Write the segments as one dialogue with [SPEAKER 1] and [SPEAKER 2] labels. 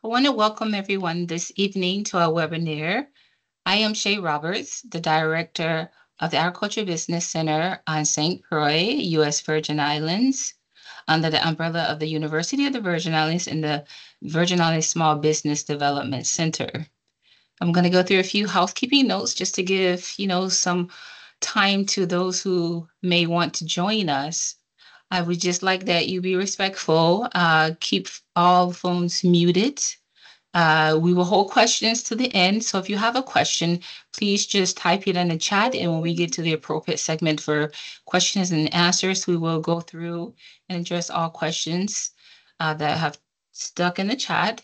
[SPEAKER 1] I want to welcome everyone this evening to our webinar. I am Shay Roberts, the Director of the Agriculture Business Center on St. Croix, U.S. Virgin Islands, under the umbrella of the University of the Virgin Islands and the Virgin Islands Small Business Development Center. I'm going to go through a few housekeeping notes just to give, some time to those who may want to join us. I would just like that you be respectful, keep all phones muted. We will hold questions to the end. So if you have a question, please just type it in the chat. And when we get to the appropriate segment for questions and answers, we will go through and address all questions that have stuck in the chat.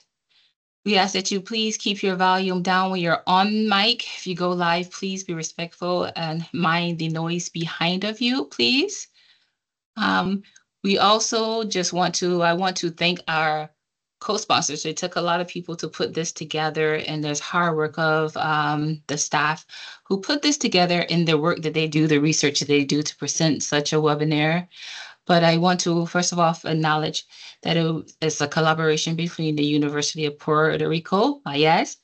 [SPEAKER 1] We ask that you please keep your volume down when you're on mic. If you go live, please be respectful and mind the noise behind of you, please. We also I want to thank our co-sponsors. It took a lot of people to put this together, and there's hard work of the staff who put this together in the work that they do, the research that they do to present such a webinar. But I want to, first of all, acknowledge that it's a collaboration between the University of Puerto Rico, Mayaguez,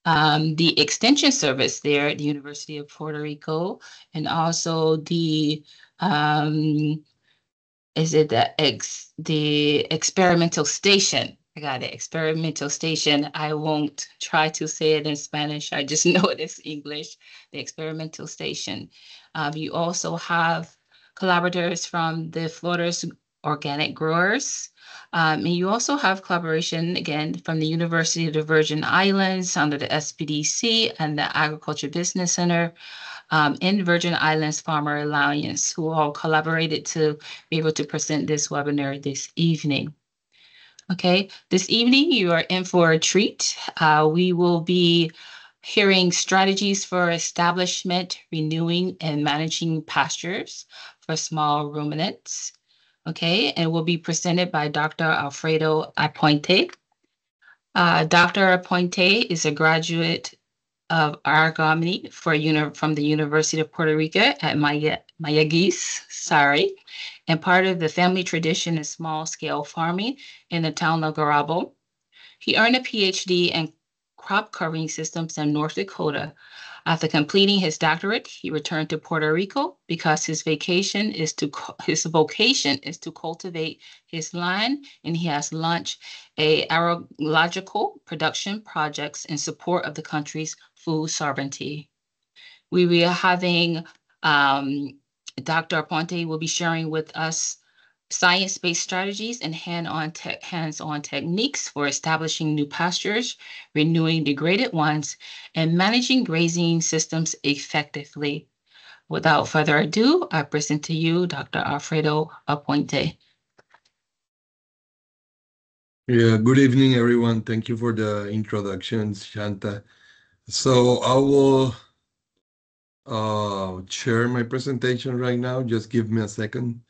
[SPEAKER 1] the Extension Service there at the University of Puerto Rico, and also the the experimental station. I got it, experimental station. I won't try to say it in Spanish. I just know it is English, the experimental station. You also have collaborators from the Florida's organic growers. And you also have collaboration, again, from the University of the Virgin Islands under the SPDC and the Agriculture Business Center, in Virgin Islands Farmer Alliance, who all collaborated to be able to present this webinar this evening. Okay, this evening you are in for a treat. We will be hearing strategies for establishment, renewing, and managing pastures for small ruminants. Okay, and will be presented by Dr. Alfredo Aponte. Dr. Aponte is a graduate of agronomy from the University of Puerto Rico at Mayaguez, and part of the family tradition in small-scale farming in the town of Garabo. He earned a PhD in crop covering systems in North Dakota. After completing his doctorate, he returned to Puerto Rico because his vocation is to cultivate his land, and he has launched agrological production projects in support of the country's food sovereignty. We will be having Dr. Aponte will be sharing with us science-based strategies and hands-on techniques for establishing new pastures, renewing degraded ones, and managing grazing systems effectively. Without further ado, I present to you Dr. Alfredo Aponte.
[SPEAKER 2] Yeah, good evening, everyone. Thank you for the introductions, Shanta. So I will share my presentation right now. Just give me a second.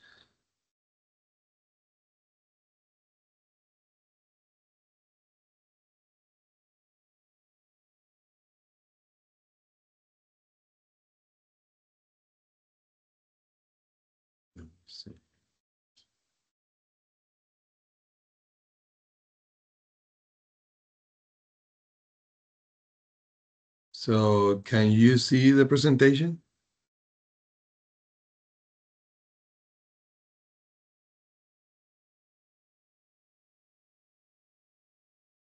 [SPEAKER 2] So can you see the presentation?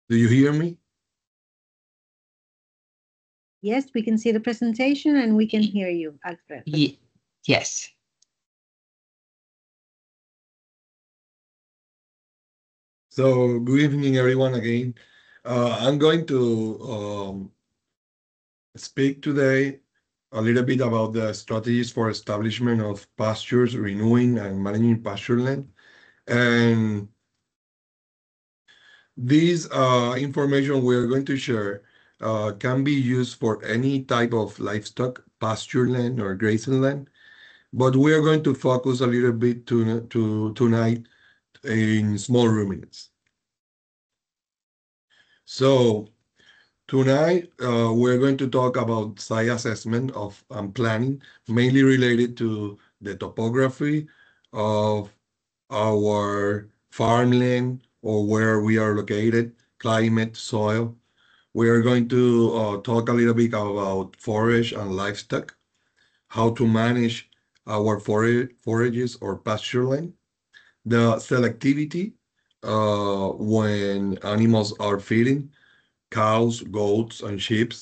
[SPEAKER 2] Do you hear me?
[SPEAKER 3] Yes, we can see the presentation and we can hear you, Alfred.
[SPEAKER 1] Yes.
[SPEAKER 2] So good evening, everyone, again. I'm going to speak today a little bit about the strategies for establishment of pastures, renewing and managing pasture land. And this information we are going to share can be used for any type of livestock, pasture land or grazing land. But we are going to focus a little bit tonight in small ruminants. So tonight, we're going to talk about site assessment of planning, mainly related to the topography of our farmland or where we are located, climate, soil. We are going to talk a little bit about forage and livestock, how to manage our forages or pasture land, the selectivity when animals are feeding, cows, goats, and sheep,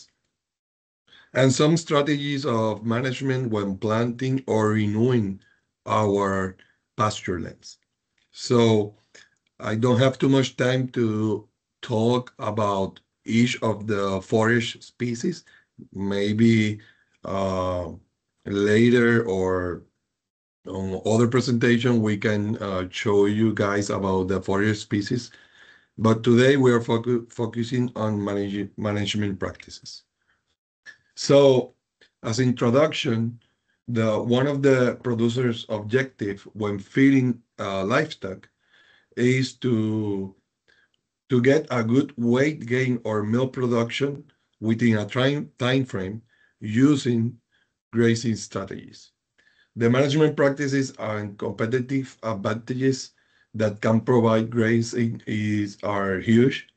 [SPEAKER 2] and some strategies of management when planting or renewing our pasture lands. So I don't have too much time to talk about each of the forage species. Maybe uh, later or on other presentation, we can show you guys about the forage species. But today we are focusing on management practices. So as introduction, one of the producers' objective when feeding livestock is to get a good weight gain or milk production within a time frame using grazing strategies. The management practices and competitive advantages that can provide grazing are huge,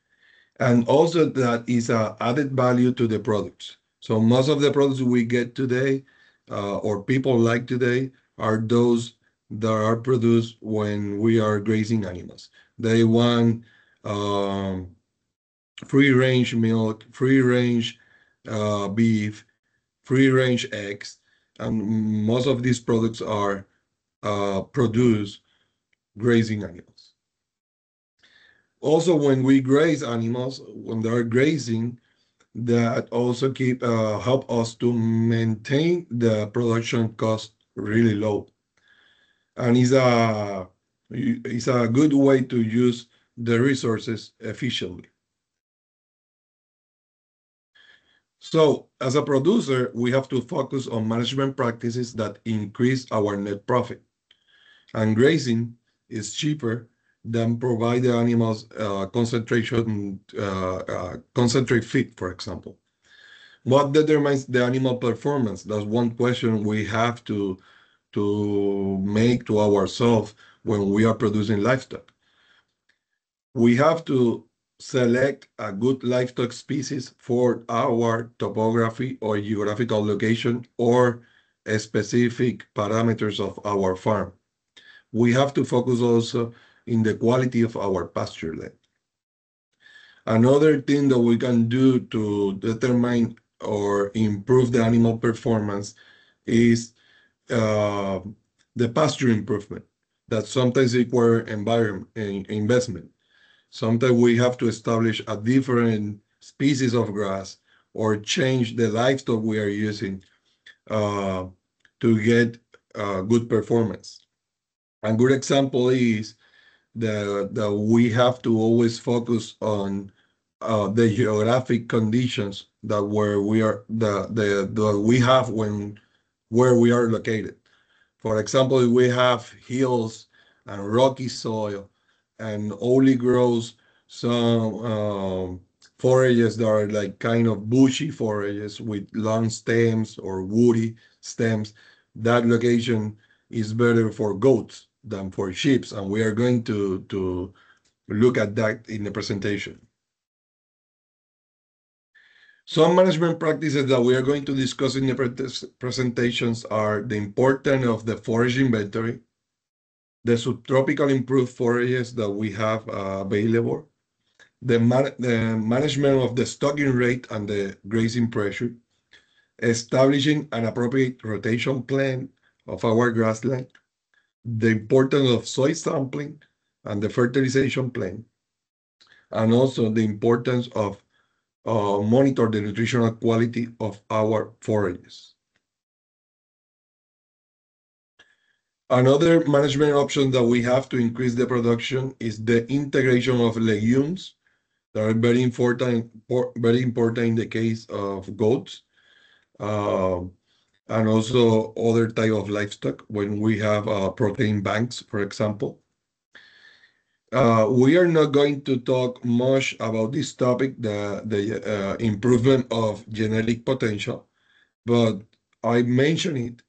[SPEAKER 2] and also that is a added value to the products. So most of the products we get today, or people like today, are those that are produced when we are grazing animals. They want um, free range milk, free range beef, free range eggs, and most of these products are produced grazing animals. Also, when we graze animals, when they are grazing, that also help us to maintain the production cost really low, and is a good way to use the resources efficiently. So, as a producer, we have to focus on management practices that increase our net profit. And grazing is cheaper than provide the animals concentrate feed, for example. What determines the animal performance? That's one question we have to make to ourselves when we are producing livestock. We have to select a good livestock species for our topography or geographical location or specific parameters of our farm. We have to focus also in the quality of our pasture land. Another thing that we can do to determine or improve the animal performance is the pasture improvement that sometimes require investment. Sometimes we have to establish a different species of grass or change the livestock we are using to get good performance. A good example is that we have to always focus on the geographic conditions that where we are the we have when where we are located. For example, if we have hills and rocky soil and only grows some forages that are like kind of bushy forages with long stems or woody stems, that location is better for goats than for sheep, and we are going to look at that in the presentation. Some management practices that we are going to discuss in the presentations are the importance of the forage inventory, the subtropical improved forages that we have available, the management of the stocking rate and the grazing pressure, establishing an appropriate rotation plan of our grassland, the importance of soil sampling and the fertilization plan, and also the importance of monitor the nutritional quality of our forages. Another management option that we have to increase the production is the integration of legumes that are very important in the case of goats, and also other type of livestock when we have protein banks, for example. We are not going to talk much about this topic, the improvement of genetic potential, but I mention it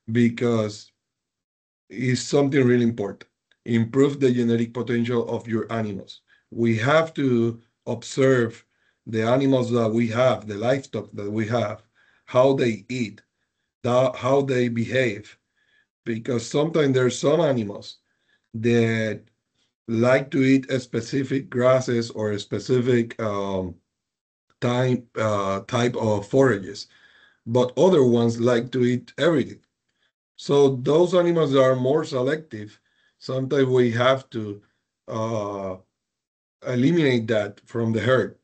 [SPEAKER 2] because it's something really important. Improve the genetic potential of your animals. We have to observe the animals that we have, the livestock that we have, how they eat, how they behave. Because sometimes there's some animals that like to eat a specific grasses or a specific type of forages, but other ones like to eat everything. So those animals that are more selective, sometimes we have to uh, eliminate that from the herd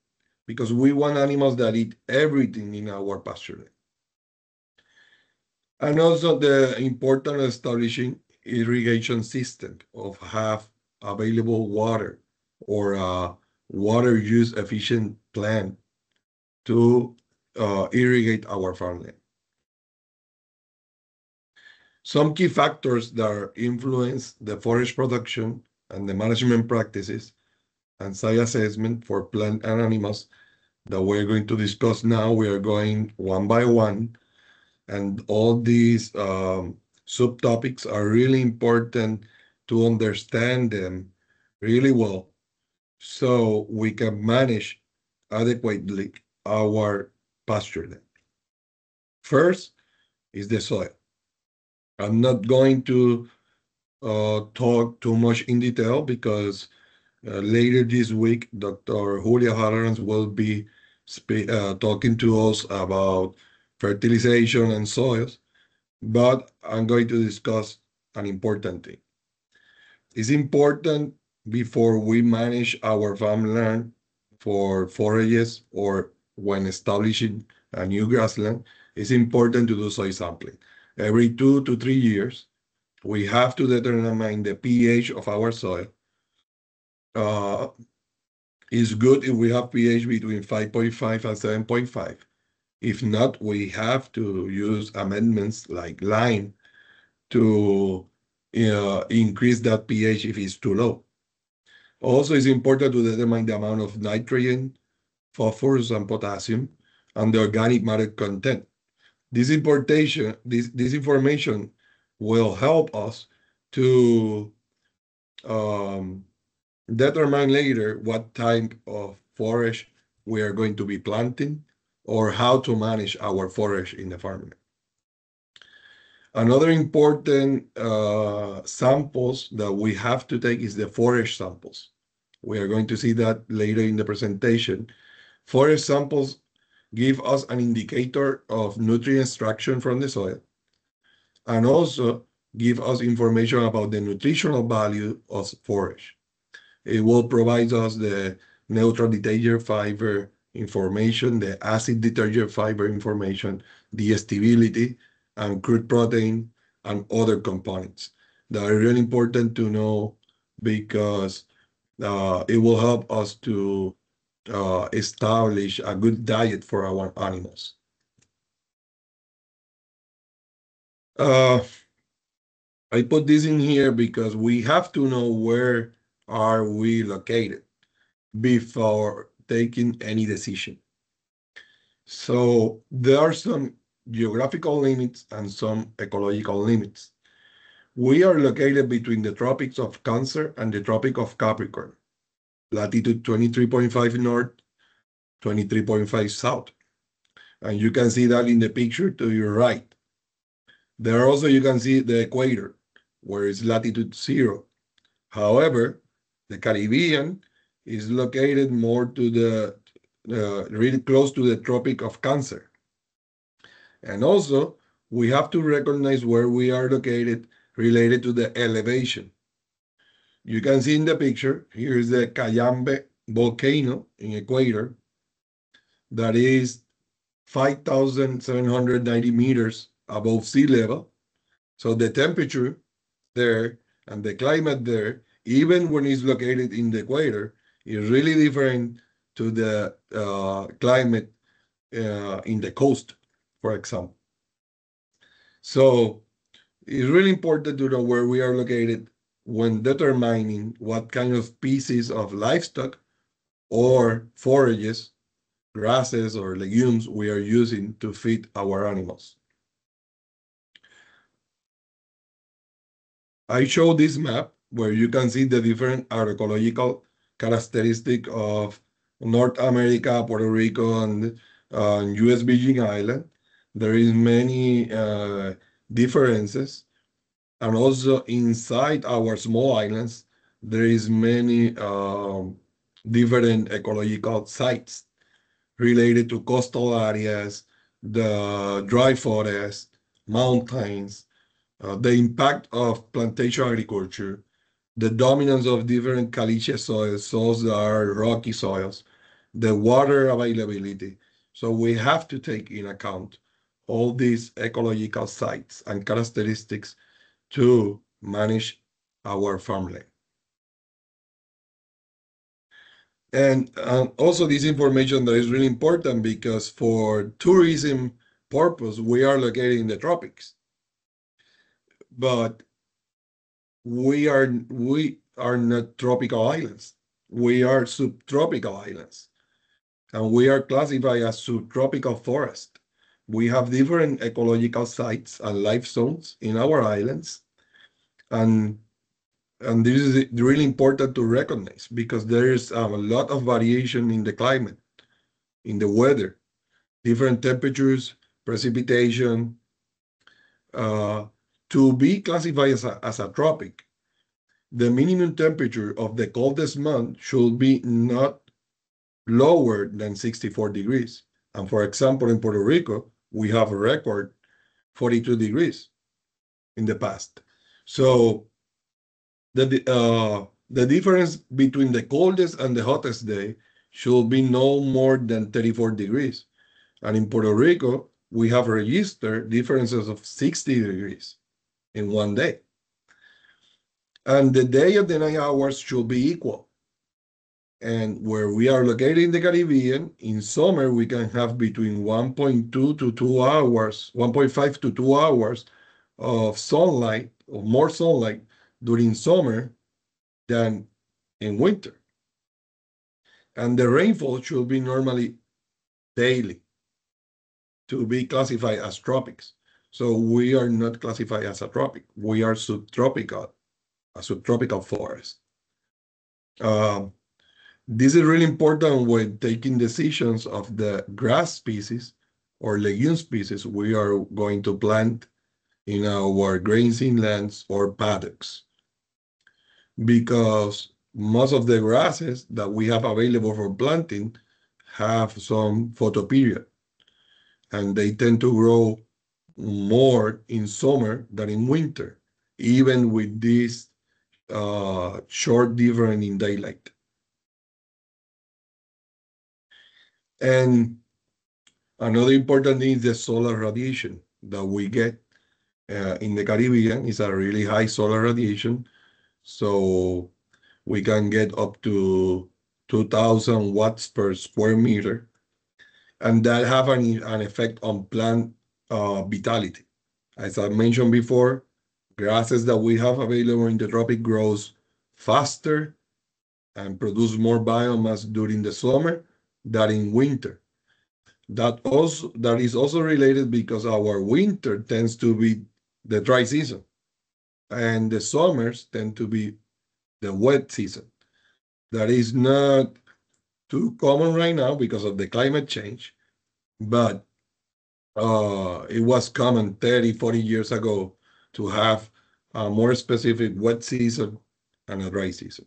[SPEAKER 2] because we want animals that eat everything in our pasture. And also the important establishing irrigation system of have available water or a water use efficient plan to irrigate our farmland. Some key factors that influence the forage production and the management practices and site assessment for plant and animals that we're going to discuss now. We are going one by one, and all these subtopics are really important to understand them really well so we can manage adequately our pasture land. First is the soil. I'm not going to talk too much in detail because later this week, Dr. Julia Hallerans will be talking to us about fertilization and soils, but I'm going to discuss an important thing. It's important before we manage our farmland for forages or when establishing a new grassland, it's important to do soil sampling. Every 2 to 3 years, we have to determine the pH of our soil. It's good if we have pH between 5.5 and 7.5. If not, we have to use amendments like lime to increase that pH if it's too low. Also, it's important to determine the amount of nitrogen, phosphorus, and potassium, and the organic matter content. This information will help us to determine later what type of forage we are going to be planting or how to manage our forage in the farm. Another important samples that we have to take is the forage samples. We are going to see that later in the presentation. Forage samples give us an indicator of nutrient extraction from the soil and also give us information about the nutritional value of forage. It will provide us the neutral detergent fiber information, the acid detergent fiber information, the stability, and crude protein, and other components that are really important to know because it will help us to establish a good diet for our animals. I put this in here because we have to know where are we located before taking any decision. So there are some geographical limits and some ecological limits. We are located between the tropics of Cancer and the Tropic of Capricorn, latitude 23.5 north, 23.5 south. And you can see that in the picture to your right. There also you can see the equator, where it's latitude 0. However, the Caribbean is located more to the really close to the Tropic of Cancer. And also, we have to recognize where we are located related to the elevation. You can see in the picture, here is the Cayambe volcano in Ecuador that is 5,790 meters above sea level. So the temperature there and the climate there, even when it's located in the equator, is really different to the climate in the coast, for example. So it's really important to know where we are located when determining what kind of species of livestock or forages, grasses or legumes we are using to feed our animals. I show this map where you can see the different agroecological characteristic of North America, Puerto Rico, and U.S. Virgin Island. There is many differences, and also inside our small islands, there is many different ecological sites related to coastal areas, the dry forest, mountains, the impact of plantation agriculture, the dominance of different caliche soils, soils that are rocky soils, the water availability. So we have to take in account all these ecological sites and characteristics to manage our farmland. And also this information that is really important because for tourism purpose, we are located in the tropics. But we are not tropical islands. We are subtropical islands. And we are classified as subtropical forest. We have different ecological sites and life zones in our islands. And this is really important to recognize because there is a lot of variation in the climate, in the weather, different temperatures, precipitation. To be classified as a tropic, the minimum temperature of the coldest month should be not lower than 64 degrees. And for example, in Puerto Rico, we have a record 42 degrees in the past. So the difference between the coldest and the hottest day should be no more than 34 degrees. And in Puerto Rico, we have registered differences of 60 degrees in one day. And the day and the night hours should be equal. And where we are located in the Caribbean, in summer, we can have between 1.2 to 2 hours, 1.5 to 2 hours of sunlight, or more sunlight during summer than in winter. And the rainfall should be normally daily to be classified as tropics. So we are not classified as a tropic. We are subtropical, a subtropical forest. This is really important when taking decisions of the grass species or legume species we are going to plant in our grazing lands or paddocks. Because most of the grasses that we have available for planting have some photoperiod, and they tend to grow more in summer than in winter, even with this short difference in daylight. And another important thing is the solar radiation that we get in the Caribbean. Is a really high solar radiation. So we can get up to 2,000 watts per square meter. And that have an effect on plant vitality. As I mentioned before, grasses that we have available in the tropic grows faster and produce more biomass during the summer than in winter. That is also related because our winter tends to be the dry season, and the summers tend to be the wet season. That is not too common right now because of the climate change, but it was common 30, 40 years ago to have a more specific wet season and a dry season.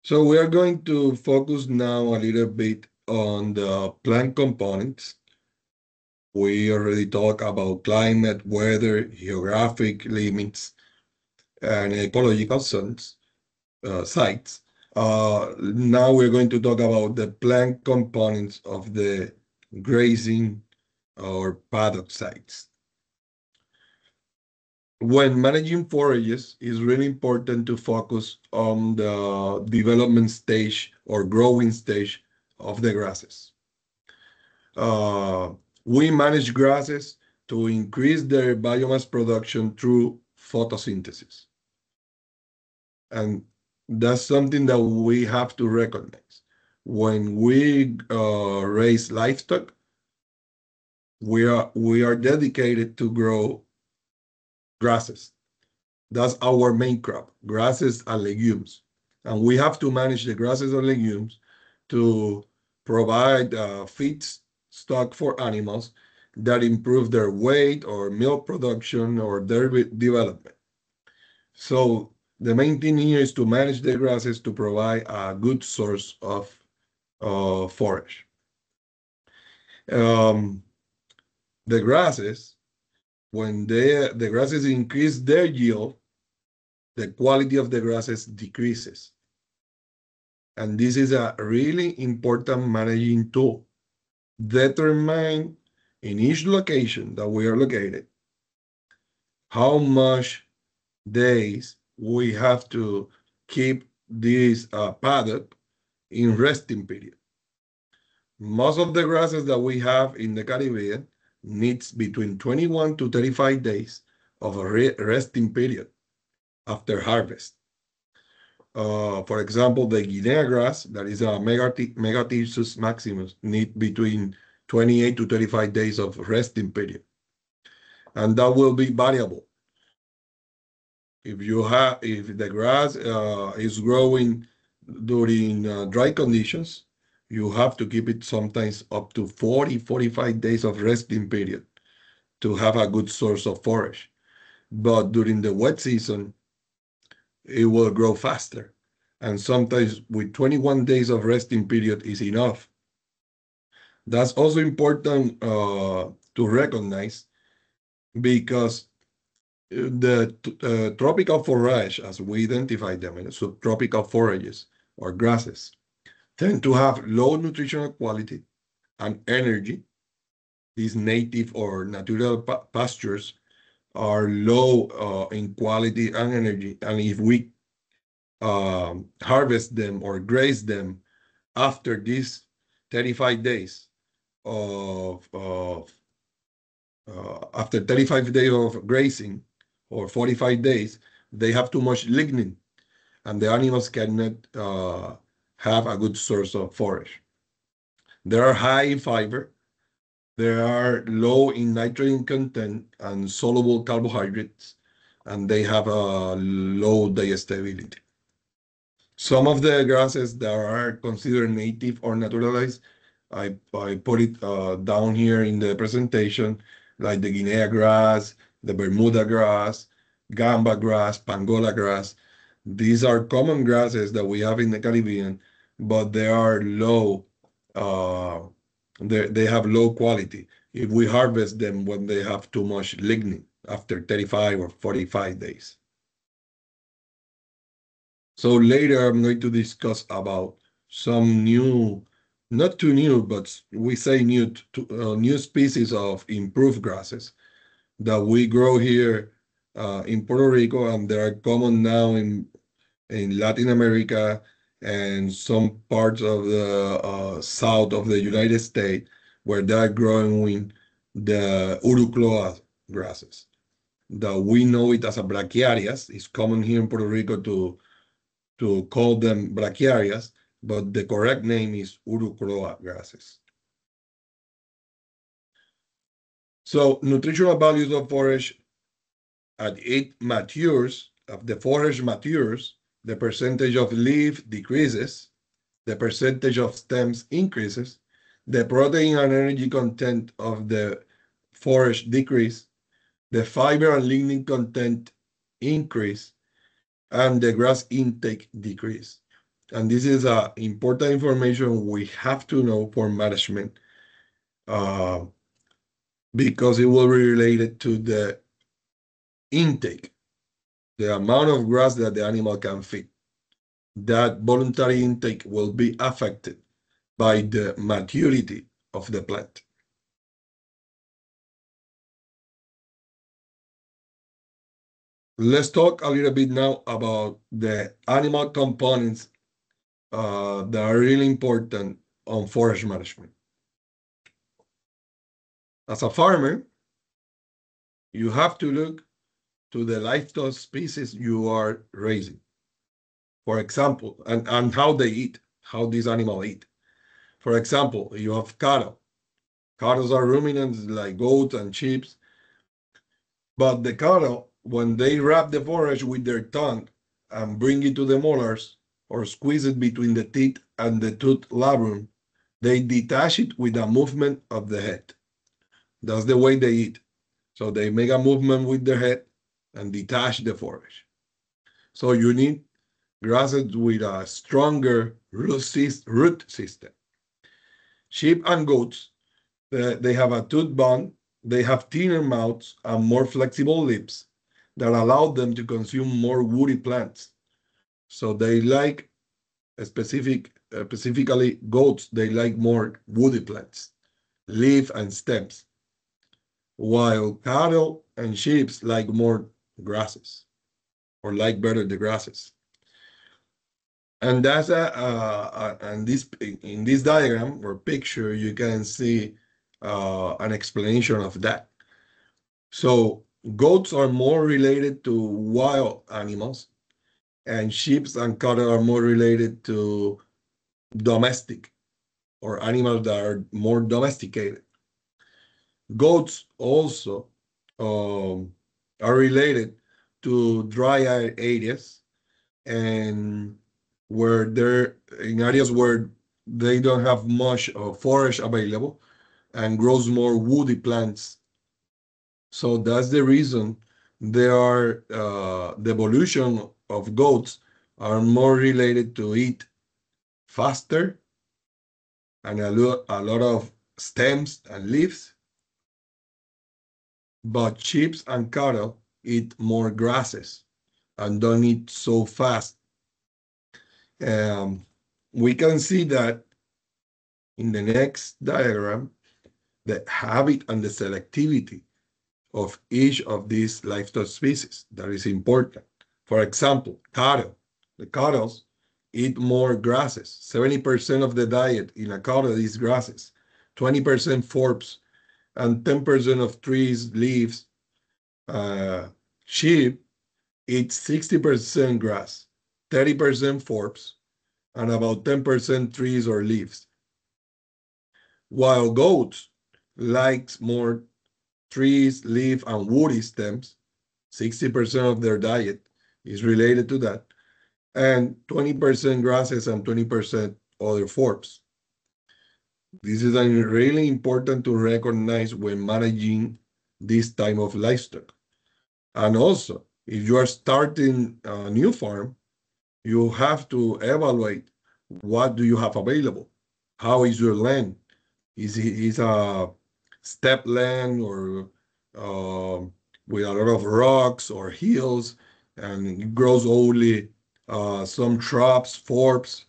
[SPEAKER 2] So we are going to focus now a little bit on the plant components. We already talked about climate, weather, geographic limits, and ecological sites. Now we're going to talk about the plant components of the grazing or paddock sites. When managing forages, it's really important to focus on the development stage or growing stage of the grasses. We manage grasses to increase their biomass production through photosynthesis. And that's something that we have to recognize. When we raise livestock, we are dedicated to grow grasses. That's our main crop, grasses and legumes. And we have to manage the grasses or legumes to provide feedstock for animals that improve their weight or milk production or their development. So the main thing here is to manage the grasses to provide a good source of forage. The grasses, when the grasses increase their yield, the quality of the grasses decreases. And this is a really important managing tool. Determine in each location that we are located how much days we have to keep this paddock in resting period. Most of the grasses that we have in the Caribbean needs between 21 to 35 days of a resting period after harvest. For example, the Guinea grass, that is a Megathyrsus maximus, need between 28 to 35 days of resting period. And that will be variable. If the grass is growing during dry conditions, you have to keep it sometimes up to 45 days of resting period to have a good source of forage. But during the wet season, it will grow faster. And sometimes with 21 days of resting period is enough. That's also important to recognize, because the tropical forage, as we identify them in subtropical forages or grasses, tend to have low nutritional quality and energy. These native or natural pastures are low in quality and energy. And if we harvest them or graze them after these 35 days after 35 days of grazing or 45 days, they have too much lignin, and the animals cannot have a good source of forage. They are high in fiber, they are low in nitrogen content and soluble carbohydrates, and they have a low digestibility. Some of the grasses that are considered native or naturalized, I put it down here in the presentation, like the Guinea grass, the Bermuda grass, Gamba grass, Pangola grass. These are common grasses that we have in the Caribbean, but they are low. They have low quality if we harvest them when they have too much lignin after 35 or 45 days. So later I'm going to discuss about some new, not too new, but we say new, new species of improved grasses that we grow here in Puerto Rico, and they are common now in Latin America and some parts of the south of the United States, where they are growing the Urucloa grasses. That we know it as a brachiarias. It's common here in Puerto Rico to call them brachiarias, but the correct name is Urucloa grasses. So nutritional values of forage at it matures, of the forage matures, the percentage of leaf decreases, the percentage of stems increases, the protein and energy content of the forage decrease, the fiber and lignin content increase, and the grass intake decrease. And this is important information we have to know for management, because it will be related to the intake, the amount of grass that the animal can feed. That voluntary intake will be affected by the maturity of the plant. Let's talk a little bit now about the animal components that are really important on forage management. As a farmer, you have to look to the livestock species you are raising. For example, and how they eat, how these animals eat. For example, you have cattle. Cattle are ruminants like goats and sheep. But the cattle, when they wrap the forage with their tongue and bring it to the molars, or squeeze it between the teeth and the tooth labrum, they detach it with a movement of the head. That's the way they eat. So they make a movement with their head and detach the forage. So you need grasses with a stronger root system. Sheep and goats, they have a tooth bone, they have thinner mouths and more flexible lips that allow them to consume more woody plants. So they like specifically goats, they like more woody plants, leaf and stems, while cattle and sheep like more grasses or like better the grasses. And that's and this in this diagram or picture you can see an explanation of that. So goats are more related to wild animals, and sheep and cattle are more related to domestic or animals that are more domesticated. Goats also are related to dry areas and where they're in areas where they don't have much forage available and grows more woody plants. So that's the reason the evolution of goats are more related to eat faster and a lot of stems and leaves, but sheep and cattle eat more grasses and don't eat so fast. We can see that in the next diagram, the habit and the selectivity of each of these livestock species that is important. For example, cattle. The cattle eat more grasses. 70% of the diet in a cattle is grasses, 20% forbs, and 10% of trees, leaves. Sheep eat 60% grass, 30% forbs, and about 10% trees or leaves. While goats likes more trees, leaf, and woody stems, 60% of their diet is related to that, and 20% grasses and 20% other forbs. This is really important to recognize when managing this type of livestock. And also, if you are starting a new farm, you have to evaluate what do you have available. How is your land? Is a step land or with a lot of rocks or hills, and it grows only some shrubs, forbs,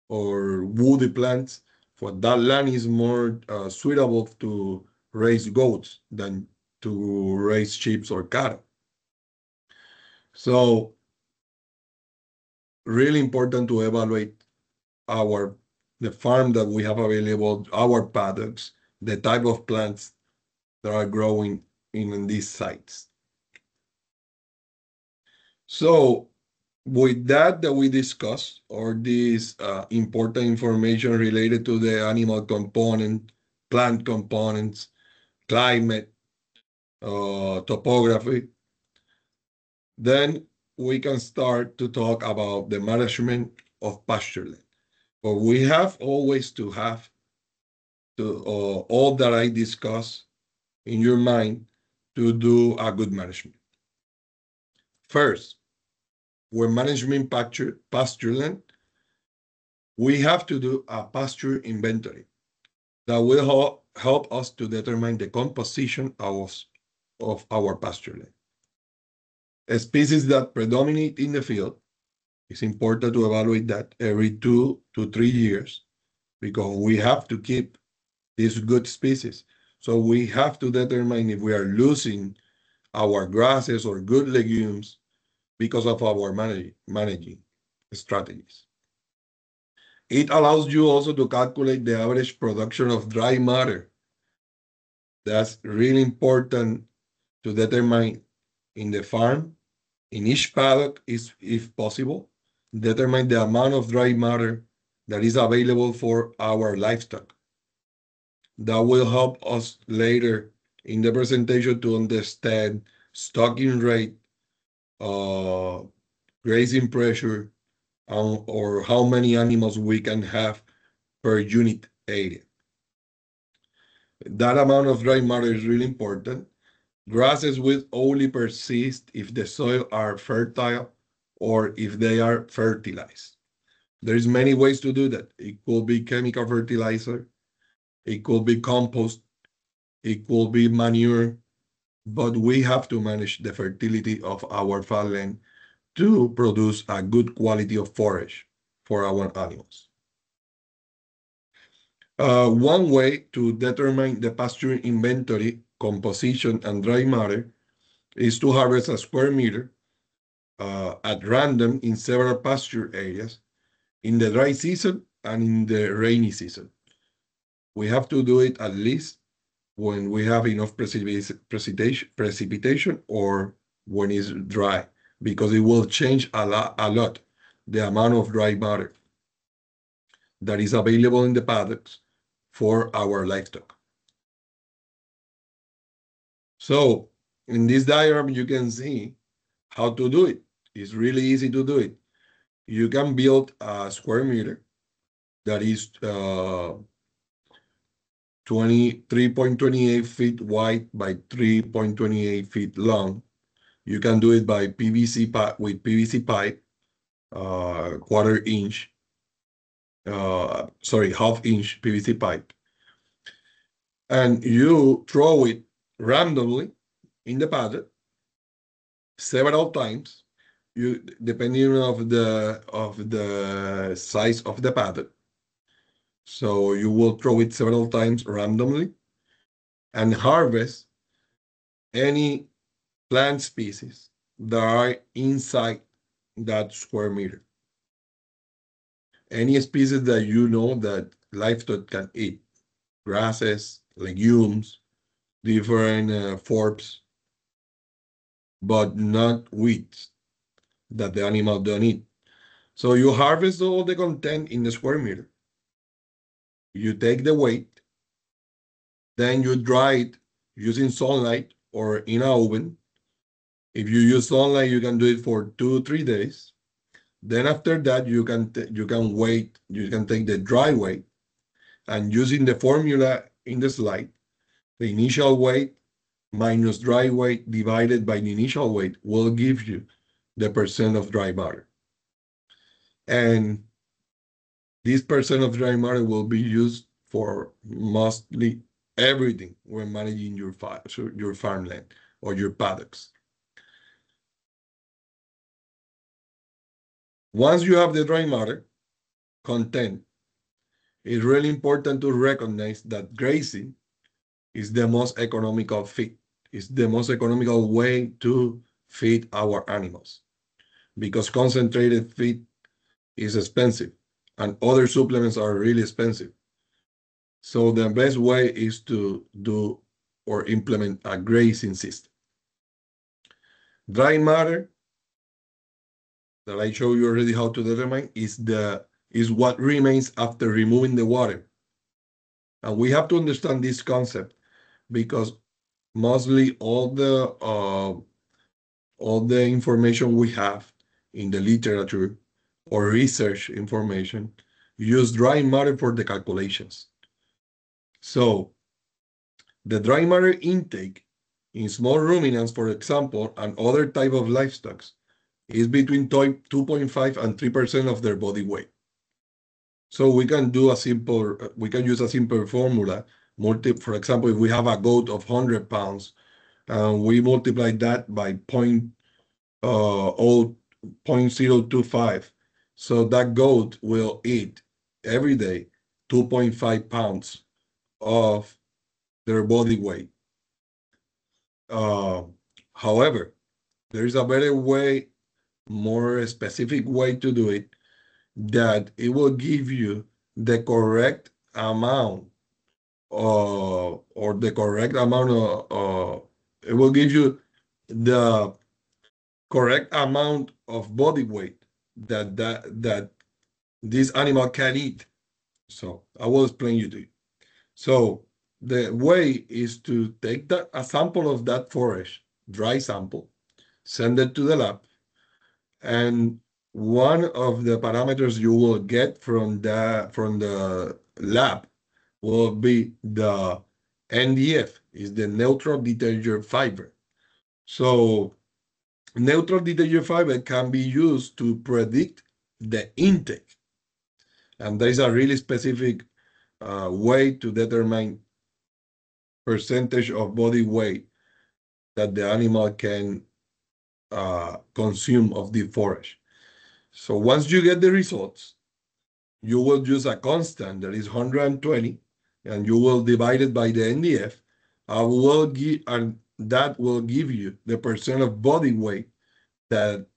[SPEAKER 2] or woody plants. For that land is more suitable to raise goats than to raise sheep or cattle. So really important to evaluate the farm that we have available, our paddocks, the type of plants that are growing in these sites. So with that we discussed, or this important information related to the animal component, plant components, climate, topography, then we can start to talk about the management of pasture land. But we have always to have all that I discussed in your mind to do a good management. First, when managing pasture land, we have to do a pasture inventory that will help us to determine the composition of our pasture land. Species that predominate in the field, it's important to evaluate that every 2 to 3 years, because we have to keep these good species. So we have to determine if we are losing our grasses or good legumes because of our managing strategies. It allows you also to calculate the average production of dry matter. That's really important to determine in the farm, in each paddock, if possible, determine the amount of dry matter that is available for our livestock. That will help us later in the presentation to understand stocking rate, grazing pressure, or how many animals we can have per unit area. That amount of dry matter is really important. Grasses will only persist if the soil are fertile or if they are fertilized. There's many ways to do that. It could be chemical fertilizer, it could be compost, it could be manure, but we have to manage the fertility of our farmland to produce a good quality of forage for our animals. One way to determine the pasture inventory, composition, and dry matter is to harvest a square meter at random in several pasture areas in the dry season and in the rainy season. We have to do it at least when we have enough precipitation or when it's dry, because it will change a lot the amount of dry matter that is available in the paddocks for our livestock. So in this diagram, you can see how to do it. It's really easy to do it. You can build a square meter that is 3.28 feet wide by 3.28 feet long. You can do it by PVC pipe with PVC pipe, half-inch PVC pipe. And you throw it randomly in the paddock several times, depending of the size of the paddock. So you will throw it several times randomly and harvest any plant species that are inside that square meter. Any species that you know that livestock can eat, grasses, legumes, different forbs, but not weeds that the animal don't eat. So you harvest all the content in the square meter. You take the weight, then you dry it using sunlight or in an oven. If you use sunlight, you can do it for 2-3 days. Then after that, you can take the dry weight, and using the formula in the slide, the initial weight minus dry weight divided by the initial weight will give you the percent of dry matter. And this percent of dry matter will be used for mostly everything when managing your farmland or your paddocks. Once you have the dry matter content, it's really important to recognize that grazing is the most economical feed. It's the most economical way to feed our animals, because concentrated feed is expensive and other supplements are really expensive. So the best way is to do or implement a grazing system. Dry matter that I showed you already how to determine is what remains after removing the water. And we have to understand this concept because mostly all the information we have in the literature or research information use dry matter for the calculations. So the dry matter intake in small ruminants, for example, and other type of livestock is between 2.5 and 3% of their body weight. So we can use a simple formula. For example, if we have a goat of 100 pounds, and we multiply that by 0.025, so that goat will eat every day 2.5 pounds of their body weight. However, there is a better way, more specific way to do it, that it will give you the correct amount or the correct amount of it will give you the correct amount of body weight that this animal can eat. So I will explain you to you. So the way is to take a sample of that forage, dry sample, send it to the lab, and one of the parameters you will get from the lab will be the NDF, is the neutral detergent fiber. So neutral detergent fiber can be used to predict the intake. And there is a really specific way to determine percentage of body weight that the animal can consume of the forage. So once you get the results, you will use a constant that is 120, and you will divide it by the NDF. And that will give you the percent of body weight that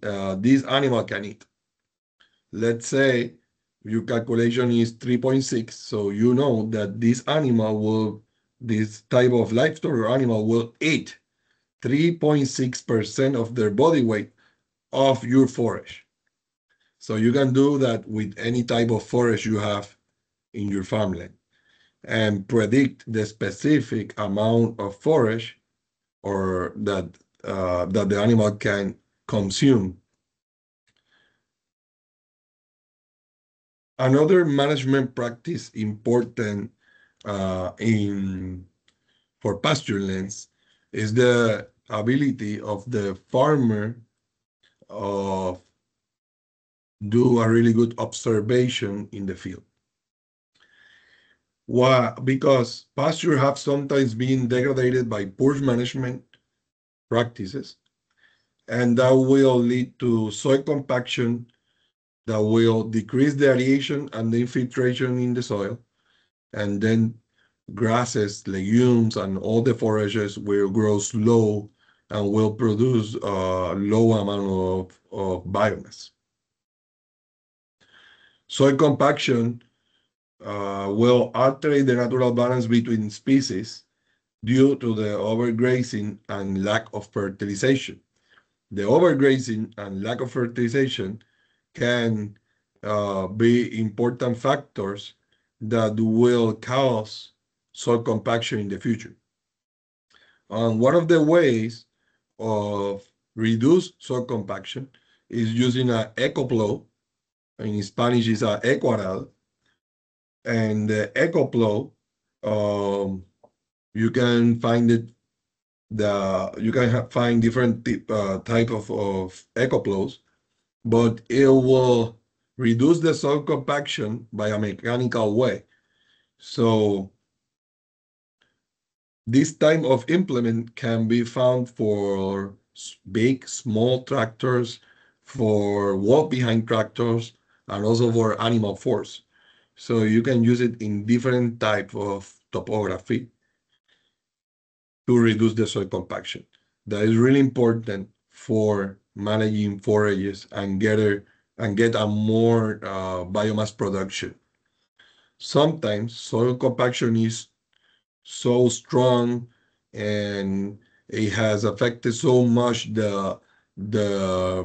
[SPEAKER 2] this animal can eat. Let's say your calculation is 3.6, so you know that this type of livestock or animal will eat 3.6% of their body weight of your forage. So you can do that with any type of forage you have in your farmland and predict the specific amount of forage or that the animal can consume. Another management practice important for pasture lands is the ability of the farmer of do a really good observation in the field. Why? Because pasture have sometimes been degraded by poor management practices, and that will lead to soil compaction, that will decrease the aeration and the infiltration in the soil, and then grasses, legumes, and all the forages will grow slow and will produce a low amount of biomass. Soil compaction will alter the natural balance between species due to the overgrazing and lack of fertilization. The overgrazing and lack of fertilization can be important factors that will cause soil compaction in the future. And one of the ways of reduce soil compaction is using an ecoplow. In Spanish, is an equaral. And the ecoplow, you can find it. You can find different type of ecoplows, but it will reduce the soil compaction by a mechanical way. So this type of implement can be found for big, small tractors, for walk-behind tractors, and also for animal force. So you can use it in different type of topography to reduce the soil compaction. That is really important for managing forages and get a more biomass production. Sometimes soil compaction is so strong and it has affected so much the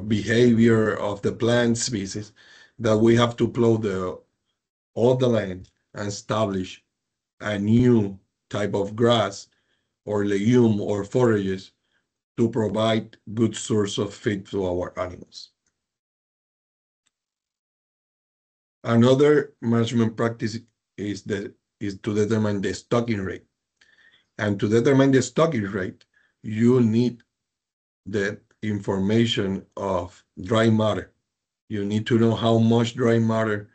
[SPEAKER 2] behavior of the plant species that we have to plow all the land and establish a new type of grass or legume or forages to provide good source of feed to our animals. Another management practice is to determine the stocking rate. And to determine the stocking rate, you need the information of dry matter. You need to know how much dry matter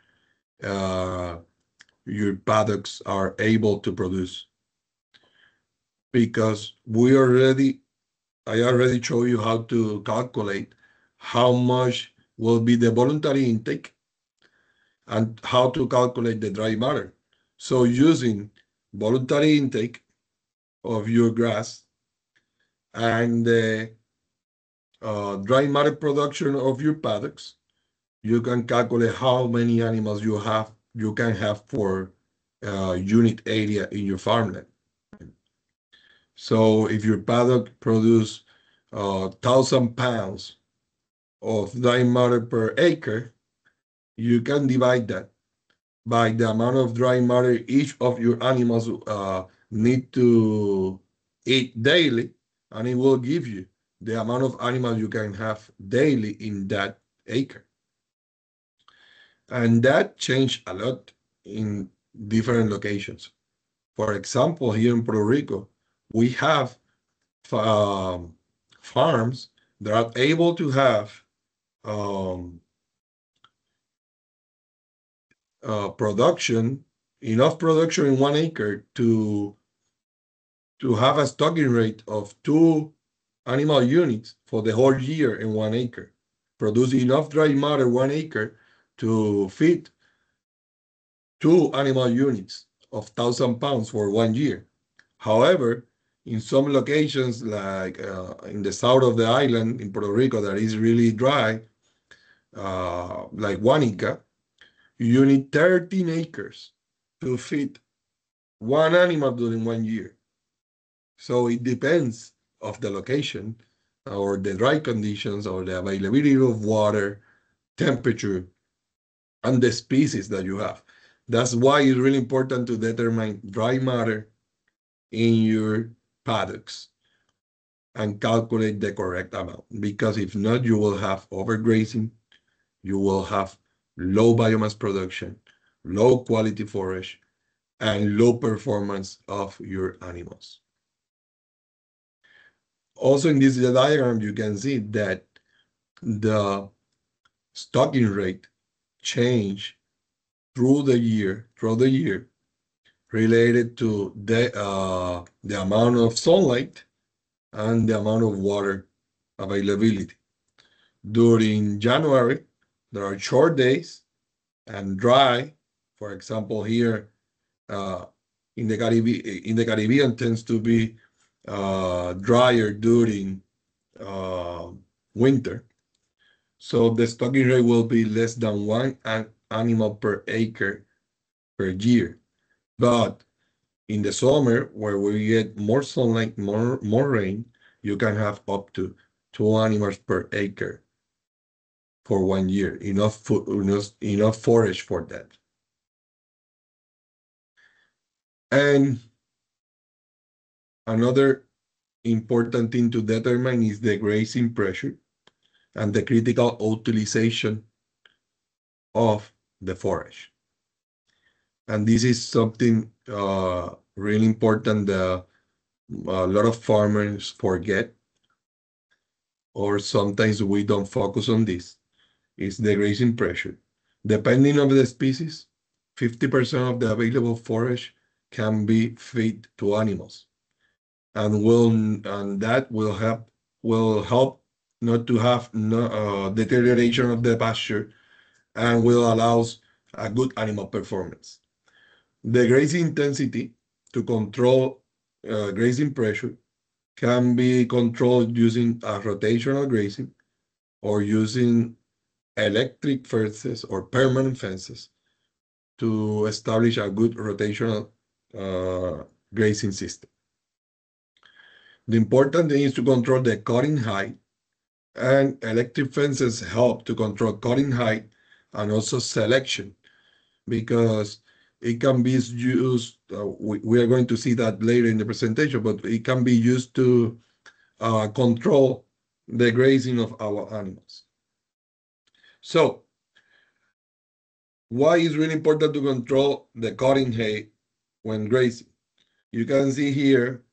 [SPEAKER 2] your paddocks are able to produce. Because I already showed you how to calculate how much will be the voluntary intake and how to calculate the dry matter. So using voluntary intake of your grass and the dry matter production of your paddocks, you can calculate how many animals you can have for unit area in your farmland. So if your paddock produce 1,000 pounds of dry matter per acre, you can divide that by the amount of dry matter each of your animals need to eat daily, and it will give you the amount of animals you can have daily in that acre. And that changed a lot in different locations. For example, here in Puerto Rico, we have farms that are able to have enough production in 1 acre to have a stocking rate of 2 animal units for the whole year in 1 acre, produce enough dry matter 1 acre to feed 2 animal units of 1,000 pounds for 1 year. However, in some locations, like in the south of the island in Puerto Rico, that is really dry, like Guanica, you need 13 acres to feed 1 animal during 1 year. So it depends of the location or the dry conditions or the availability of water, temperature, and the species that you have. That's why it's really important to determine dry matter in your paddocks and calculate the correct amount. Because if not, you will have overgrazing, you will have low biomass production, low quality forage, and low performance of your animals. Also in this diagram, you can see that the stocking rate change throughout the year, related to the amount of sunlight and the amount of water availability. During January, there are short days and dry. For example, here in the Caribbean tends to be drier during winter. So the stocking rate will be less than 1 animal per acre per year. But in the summer, where we get more sunlight, more rain, you can have up to 2 animals per acre for 1 year. Enough food, enough forage for that. And another important thing to determine is the grazing pressure and the critical utilization of the forage. And this is something really important that a lot of farmers forget, or sometimes we don't focus on this, is the grazing pressure. Depending on the species, 50% of the available forage can be fed to animals. And that will help not to have deterioration of the pasture, and will allow a good animal performance. The grazing intensity to control grazing pressure can be controlled using a rotational grazing or using electric fences or permanent fences to establish a good rotational grazing system. The important thing is to control the cutting height, and electric fences help to control cutting height and also selection, because it can be used, we are going to see that later in the presentation, but it can be used to control the grazing of our animals. So, why is really important to control the cutting height when grazing? You can see here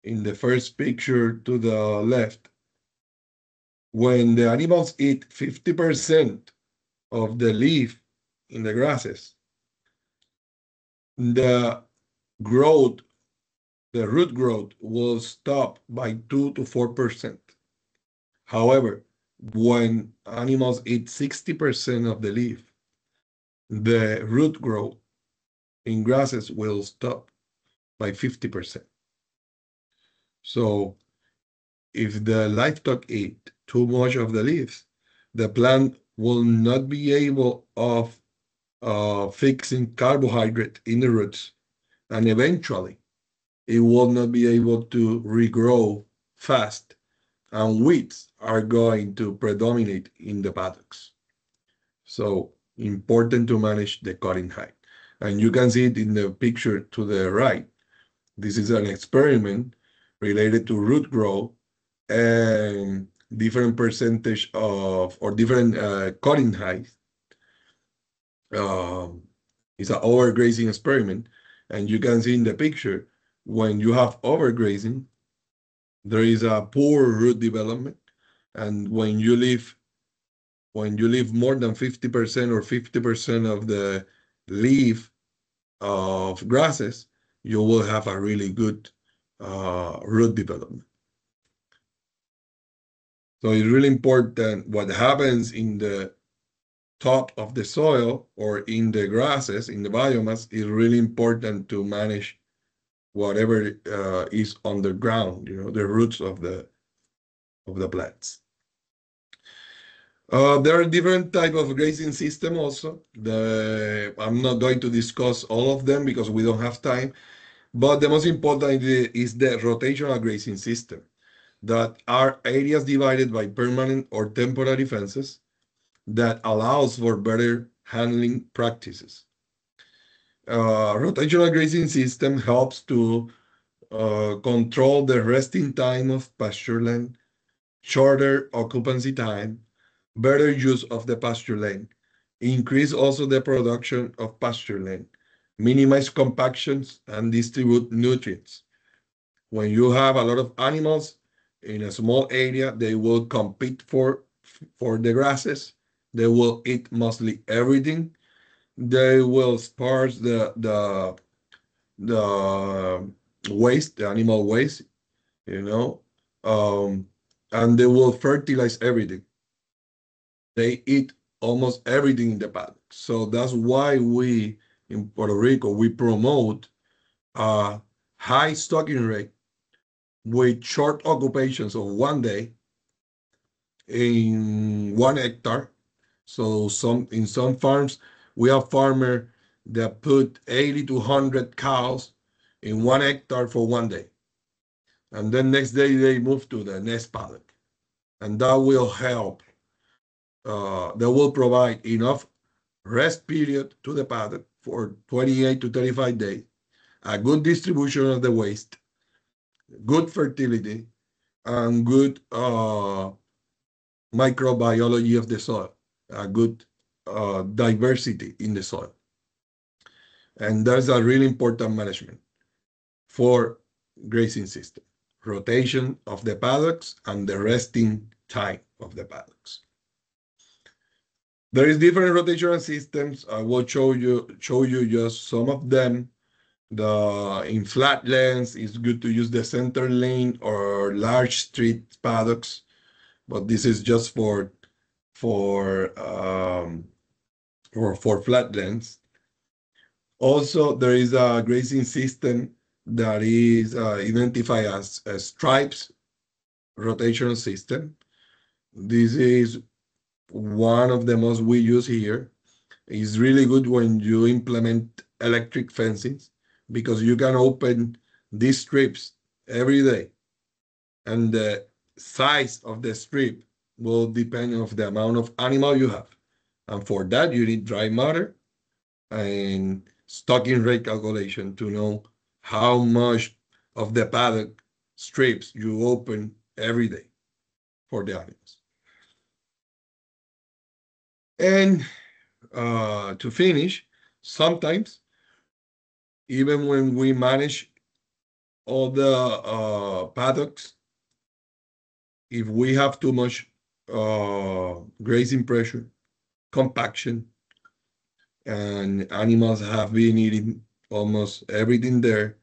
[SPEAKER 2] in the first picture to the left, when the animals eat 50% of the leaf in the grasses, the root growth will stop by 2 to 4%. However, when animals eat 60% of the leaf, the root growth in grasses will stop by 50%. So if the livestock eat too much of the leaves, the plant will not be able of fixing carbohydrate in the roots, and eventually it will not be able to regrow fast, and weeds are going to predominate in the paddocks. So important to manage the cutting height. And you can see it in the picture to the right. This is an experiment related to root growth, and different percentage of, or different cutting height. It's an overgrazing experiment. And you can see in the picture, when you have overgrazing, there is a poor root development. And when you leave more than 50% or 50% of the leaf of grasses, you will have a really good root development. So it's really important what happens in the top of the soil or in the grasses, in the biomass, is really important to manage whatever is underground, the roots of the plants. There are different type of grazing system also. I'm not going to discuss all of them because we don't have time, but the most important is the rotational grazing system, that are areas divided by permanent or temporary fences that allows for better handling practices. Rotational grazing system helps to control the resting time of pasture land, shorter occupancy time, better use of the pasture land, increase also the production of pasture land, minimize compactions, and distribute nutrients. When you have a lot of animals in a small area, they will compete for the grasses. They will eat mostly everything. They will sparse the waste, the animal waste, and they will fertilize everything. They eat almost everything in the paddock. So that's why we, in Puerto Rico, we promote a high stocking rate with short occupations of 1 day in 1 hectare. So in some farms, we have farmers that put 80 to 100 cows in 1 hectare for 1 day. And then next day they move to the next paddock. And that will help. That will provide enough rest period to the paddock for 28 to 35 days, a good distribution of the waste, good fertility, and good microbiology of the soil, a good diversity in the soil. And that's a really important management for grazing system, rotation of the paddocks and the resting time of the paddocks. There is different rotational systems. I will show you just some of them. In flatlands, it's good to use the center lane or large street paddocks, but this is just for flatlands. Also, there is a grazing system that is identified as a stripes rotational system. This is one of the most we use here. It's really good when you implement electric fencing because you can open these strips every day, and the size of the strip will depend on the amount of animal you have. And for that, you need dry matter and stocking rate calculation to know how much of the paddock strips you open every day for the animals. And to finish, sometimes, even when we manage all the paddocks, if we have too much grazing pressure, compaction, and animals have been eating almost everything there,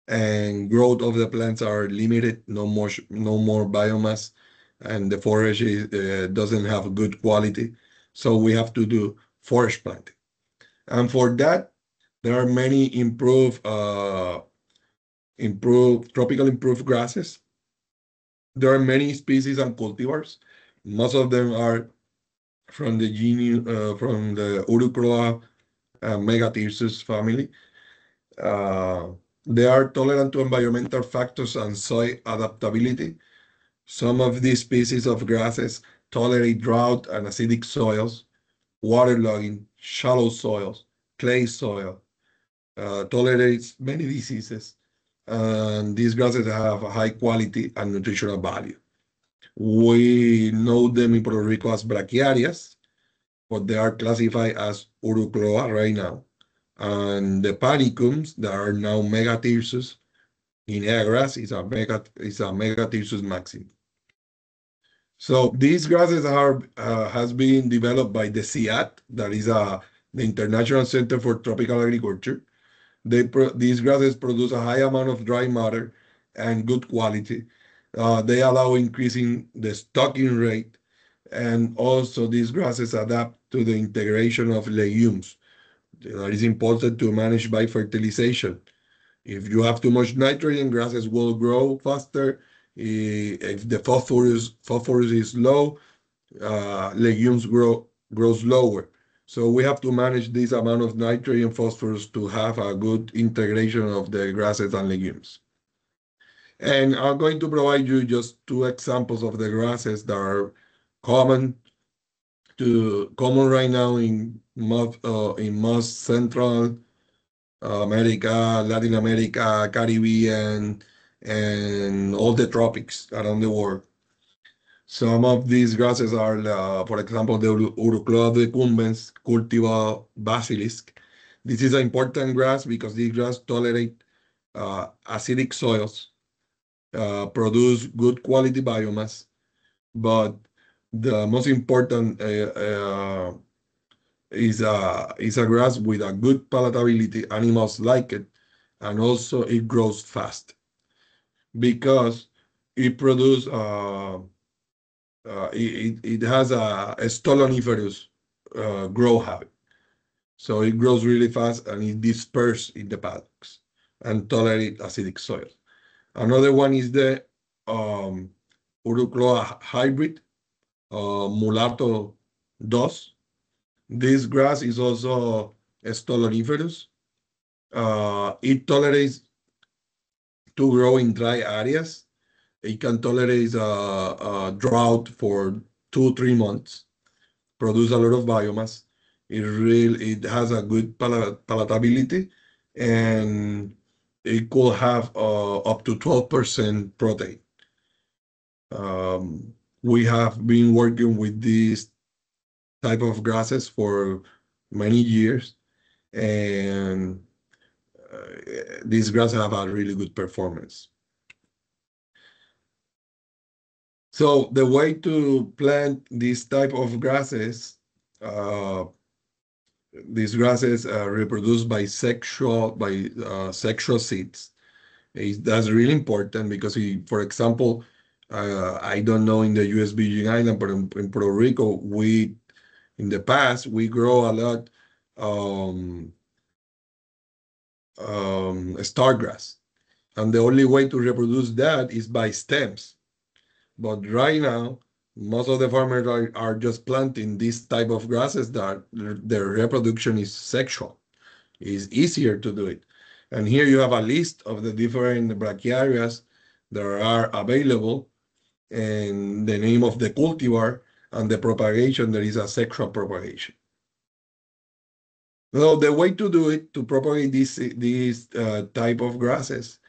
[SPEAKER 2] and growth of the plants are limited, no more biomass, and the forage doesn't have good quality. So we have to do forage planting. And for that, there are many tropical improved grasses. There are many species and cultivars. Most of them are from the Agrícola Megathyrsus family. They are tolerant to environmental factors and soil adaptability. Some of these species of grasses tolerate drought and acidic soils, waterlogging, shallow soils, clay soil, tolerates many diseases, and these grasses have a high quality and nutritional value. We know them in Puerto Rico as brachiarias, but they are classified as Urucloa right now. And the panicums that are now Megathyrsus in airgrass is a Megathyrsus maximum. So these grasses has been developed by the CIAT, that is the International Center for Tropical Agriculture. These grasses produce a high amount of dry matter and good quality. They allow increasing the stocking rate, and also these grasses adapt to the integration of legumes. That is important to manage by fertilization. If you have too much nitrogen, grasses will grow faster. If the phosphorus is low, legumes grow slower. So we have to manage this amount of nitrogen phosphorus to have a good integration of the grasses and legumes. And I'm going to provide you just two examples of the grasses that are common right now in most Central America, Latin America, Caribbean, and all the tropics around the world. Some of these grasses are, for example, the Urucloa decumbens, cultivar basilisk. This is an important grass because this grass tolerate acidic soils, produce good quality biomass, but the most important is a grass with a good palatability. Animals like it, and also it grows fast because it produces it has a stoloniferous grow habit. So it grows really fast and it disperses in the paddocks and tolerate acidic soil. Another one is the Urucloa hybrid, Mulatto dos. This grass is also stoloniferous. It tolerates to grow in dry areas. It can tolerate a drought for 2-3 months, produce a lot of biomass. It has a good palatability, and it could have up to 12% protein. We have been working with these type of grasses for many years, and these grasses have a really good performance. So the way to plant this type of grasses, these grasses reproduce by sexual seeds. That's really important because, for example, I don't know in the U.S. Virgin Island, but in Puerto Rico, in the past we grow a lot stargrass, and the only way to reproduce that is by stems. But right now, most of the farmers are just planting this type of grasses that their reproduction is sexual. It's easier to do it. And here you have a list of the different brachiarias that are available, and the name of the cultivar and the propagation. There is a sexual propagation. So the way to do it, to propagate these type of grasses,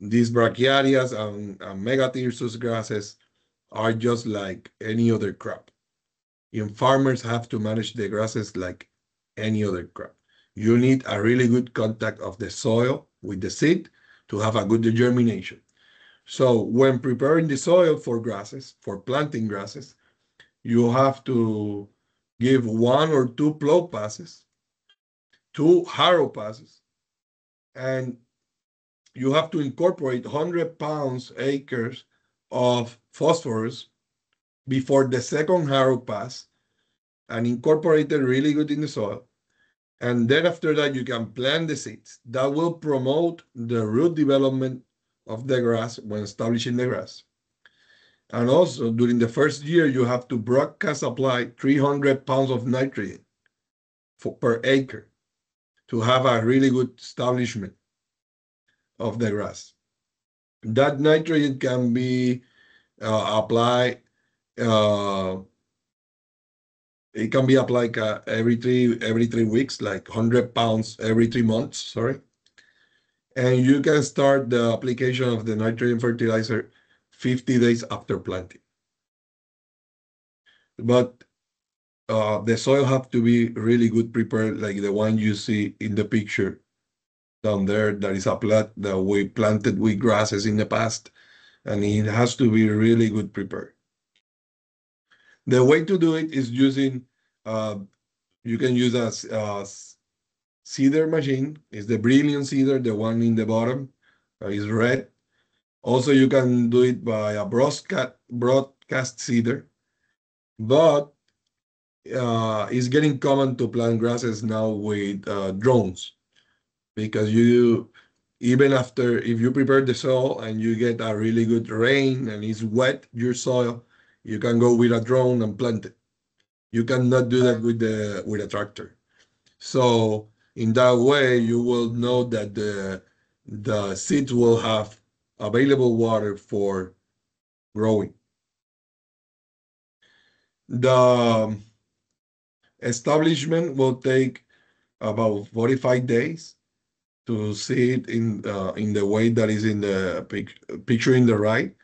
[SPEAKER 2] these brachiarias and Megathyrsus grasses are just like any other crop. And farmers have to manage the grasses like any other crop. You need a really good contact of the soil with the seed to have a good germination. So when preparing the soil for grasses, for planting grasses, you have to give 1 or 2 plow passes, 2 harrow passes, and you have to incorporate 100 pounds acres of phosphorus before the second harrow pass and incorporate it really good in the soil. And then after that, you can plant the seeds. That will promote the root development of the grass when establishing the grass. And also, during the first year, you have to broadcast apply 300 pounds of nitrogen per acre to have a really good establishment of the grass. That nitrogen can be applied. It can be applied every three weeks, like 100 pounds every 3 months. Sorry. And you can start the application of the nitrogen fertilizer 50 days after planting. but the soil have to be really good prepared, like the one you see in the picture down there. That is a plot that we planted with grasses in the past, and it has to be really good prepared. The way to do it is using, you can use a seeder machine. It's the brilliant seeder, the one in the bottom is red. Also, you can do it by a broadcast seeder, but it's getting common to plant grasses now with drones, because you, even after, if you prepare the soil and you get a really good rain and it's wet, your soil, you can go with a drone and plant it. You cannot do that with a tractor. So in that way, you will know that the seeds will have available water for growing. The establishment will take about 45 days to see it in the way that is in the picture in the right.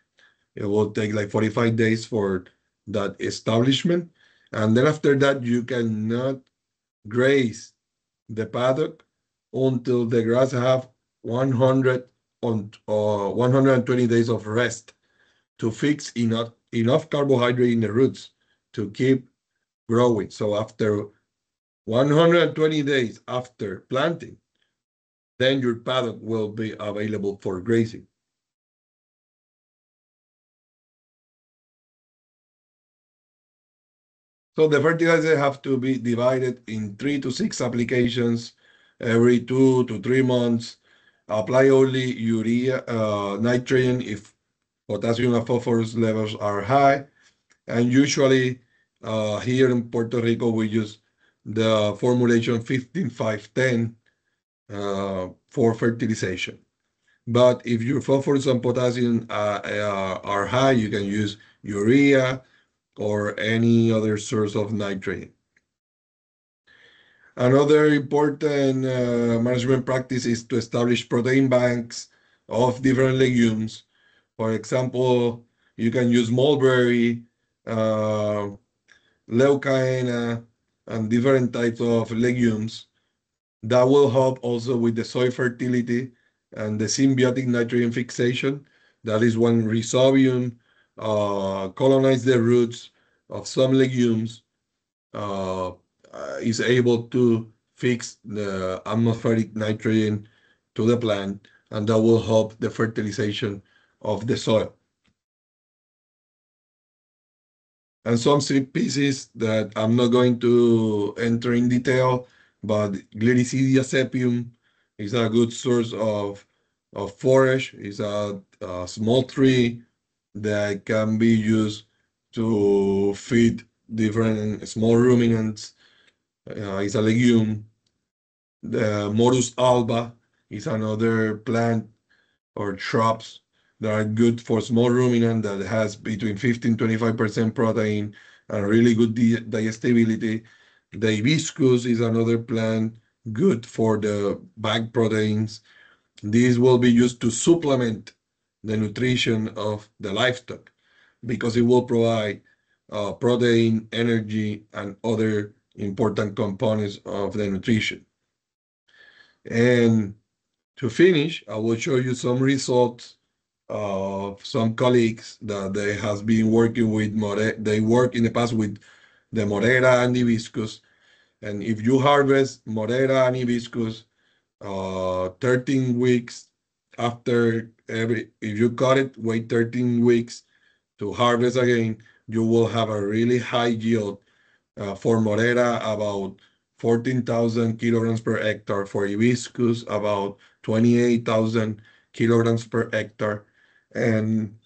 [SPEAKER 2] It will take like 45 days for that establishment. And then after that, you cannot graze the paddock until the grass have 120 days of rest to fix enough carbohydrate in the roots to keep growing. So after 120 days after planting, then your paddock will be available for grazing. So the fertilizer have to be divided in 3 to 6 applications every 2 to 3 months. Apply only urea, nitrogen if potassium and phosphorus levels are high. And usually here in Puerto Rico, we use the formulation 15-5-10 for fertilization. But if your phosphorus and potassium are high, you can use urea or any other source of nitrogen. Another important management practice is to establish protein banks of different legumes. For example, you can use mulberry, leucaena, and different types of legumes. That will help also with the soil fertility and the symbiotic nitrogen fixation. That is when rhizobium colonize the roots of some legumes, uh, is able to fix the atmospheric nitrogen to the plant, and that will help the fertilization of the soil. And some seed pieces that I'm not going to enter in detail, but Gliricidia sepium is a good source of forage. It's a small tree that can be used to feed different small ruminants. It's a legume. The Morus alba is another plant or shrubs that are good for small ruminant that has between 15-25% protein and really good digestibility. The hibiscus is another plant good for the bag proteins. These will be used to supplement the nutrition of the livestock because it will provide protein, energy, and other important components of the nutrition. And to finish, I will show you some results of some colleagues that they has been working with they work in the past with the morera and hibiscus. And if you harvest morera and hibiscus 13 weeks after if you cut it, wait 13 weeks to harvest again, you will have a really high yield. For morera, about 14,000 kilograms per hectare. For hibiscus, about 28,000 kilograms per hectare. And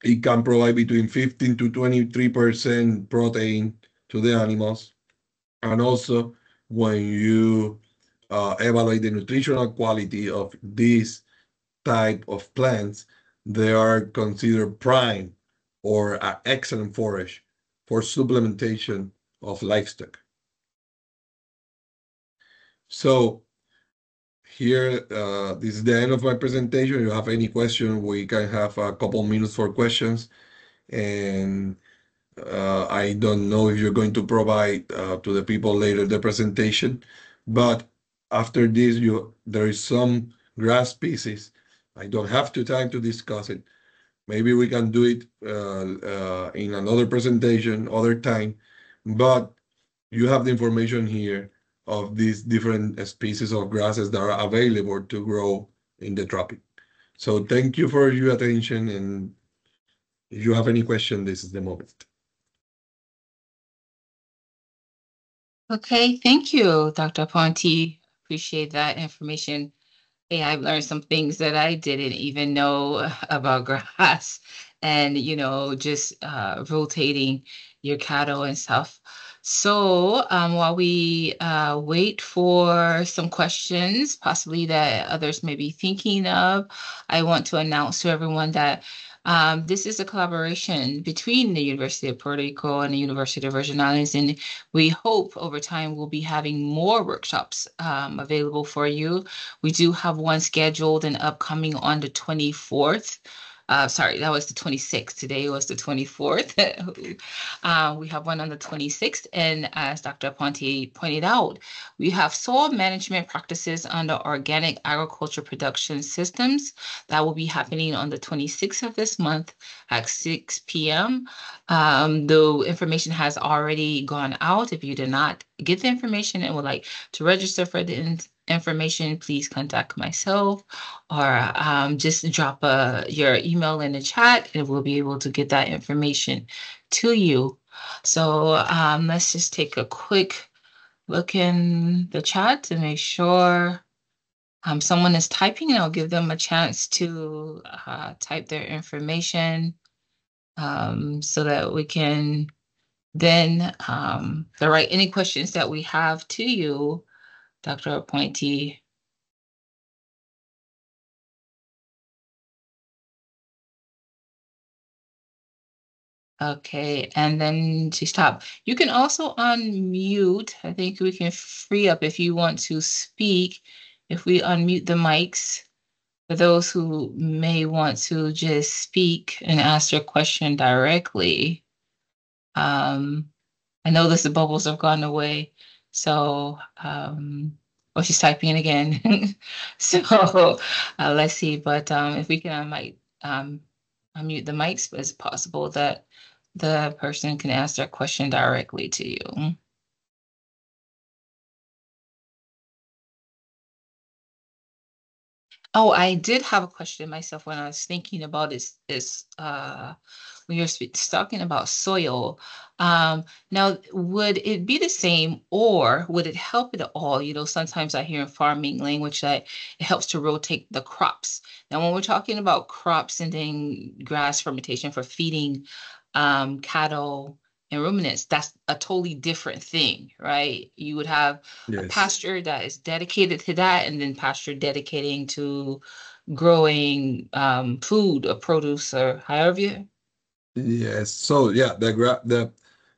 [SPEAKER 2] it can provide between 15 to 23% protein to the animals. And also, when you evaluate the nutritional quality of this type of plants, they are considered prime or an excellent forage for supplementation of livestock. So here, this is the end of my presentation. If you have any question, we can have a couple minutes for questions. And I don't know if you're going to provide to the people later the presentation, but after this, there is some grass species. I don't have the time to discuss it. Maybe we can do it in another presentation, other time, but you have the information here of these different species of grasses that are available to grow in the tropic. So thank you for your attention, and if you have any question, this is the moment.
[SPEAKER 1] Okay, thank you, Dr. Aponte. Appreciate that information. Hey, I've learned some things that I didn't even know about grass and, just rotating your cattle and stuff. So, while we wait for some questions, possibly that others may be thinking of, I want to announce to everyone that this is a collaboration between the University of Puerto Rico and the University of Virgin Islands, and we hope over time we'll be having more workshops available for you. We do have one scheduled and upcoming on the 24th. Sorry, that was the 26th. Today was the 24th. We have one on the 26th. And as Dr. Aponte pointed out, we have soil management practices under organic agriculture production systems. That will be happening on the 26th of this month at 6 p.m. The information has already gone out. If you did not get the information and would like to register for the information, please contact myself or just drop your email in the chat and we'll be able to get that information to you. So let's just take a quick look in the chat to make sure someone is typing, and I'll give them a chance to type their information so that we can then write any questions that we have to you, Dr. Aponte. Okay, and then to stop. You can also unmute. I think we can free up if you want to speak. If we unmute the mics for those who may want to just speak and ask their question directly. I know the bubbles have gone away, so oh, she's typing it again. So let's see. But if we can unmute the mics, it's possible that the person can ask their question directly to you. Oh, I did have a question myself when I was thinking about this when you're talking about soil. Now, would it be the same or would it help at all? Sometimes I hear in farming language that it helps to rotate the crops. Now, when we're talking about crops and then grass fermentation for feeding cattle and ruminants, that's a totally different thing, right? You would have a
[SPEAKER 2] Yes.
[SPEAKER 1] pasture that is dedicated to that, and then pasture dedicating to growing food or produce or however you.
[SPEAKER 2] Yes. So yeah,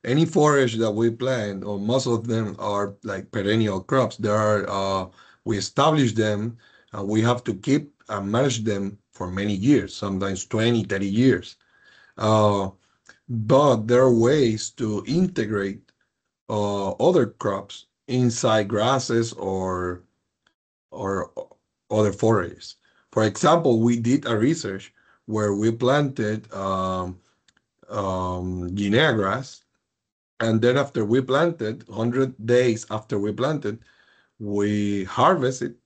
[SPEAKER 2] any forage that we plant, or most of them are like perennial crops. We establish them and we have to keep and manage them for many years, sometimes 20, 30 years. But there are ways to integrate other crops inside grasses or other forages. For example, we did a research where we planted Guinea grass, and then after we planted, 100 days after we planted, we harvested,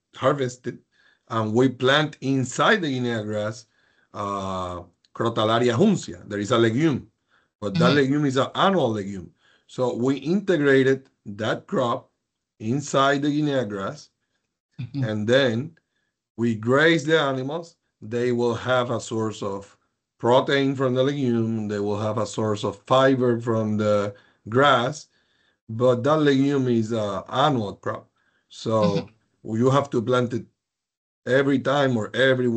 [SPEAKER 2] and we plant inside the Guinea grass Crotalaria huncia. There is a legume, but that legume is an annual legume. So we integrated that crop inside the Guinea grass, and then we graze the animals. They will have a source of protein from the legume. They will have a source of fiber from the grass, but that legume is an annual crop. So you have to plant it every time or every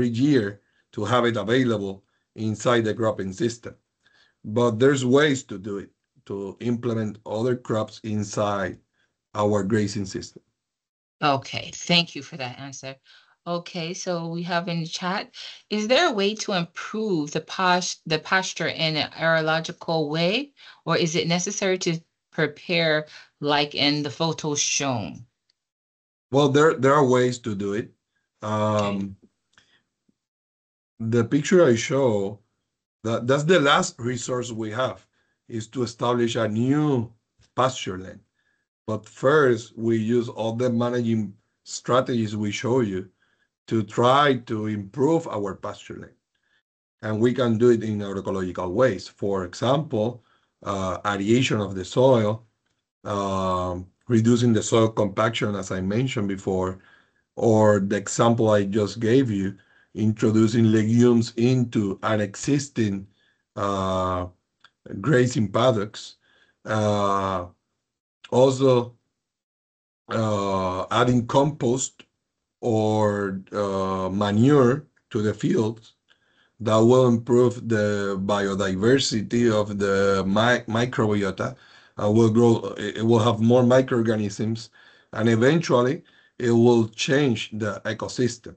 [SPEAKER 2] year to have it available inside the cropping system. But there's ways to do it, to implement other crops inside our grazing system.
[SPEAKER 1] Okay, thank you for that answer. Okay, so we have in the chat, is there a way to improve the pasture in an aerological way, or is it necessary to prepare like in the photos shown?
[SPEAKER 2] Well, there are ways to do it.
[SPEAKER 1] Okay.
[SPEAKER 2] The picture I show, that's the last resource we have, is to establish a new pasture land. But first, we use all the managing strategies we show you to try to improve our pasture land. And we can do it in agroecological ways. For example, aeration of the soil, reducing the soil compaction, as I mentioned before, or the example I just gave you, introducing legumes into an existing uh, grazing paddocks. Uh, Also, adding compost or manure to the fields that will improve the biodiversity of the microbiota and will grow, it will have more microorganisms, and eventually it will change the ecosystem.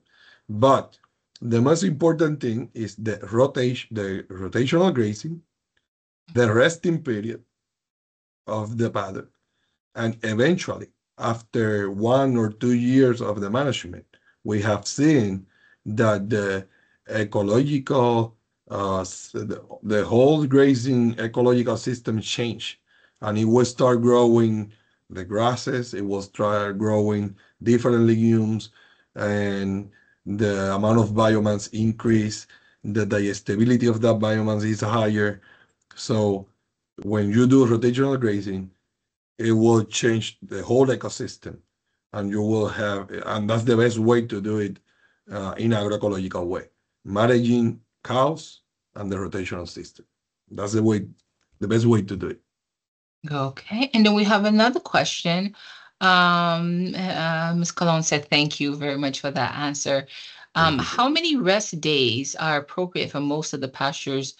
[SPEAKER 2] But the most important thing is the rotational grazing, the resting period of the paddock, and eventually, after 1 or 2 years of the management, we have seen that the ecological, the whole grazing ecological system change, and it will start growing the grasses, it will start growing different legumes, and the amount of biomass increase, the digestibility of that biomass is higher. So when you do rotational grazing, it will change the whole ecosystem, and you will have, and that's the best way to do it in agroecological way, managing cows and the rotational system. That's the best way to do it.
[SPEAKER 1] Okay, and then we have another question. Ms. Colon said, thank you very much for that answer.
[SPEAKER 2] Thank you.
[SPEAKER 1] How many rest days are appropriate for most of the pastures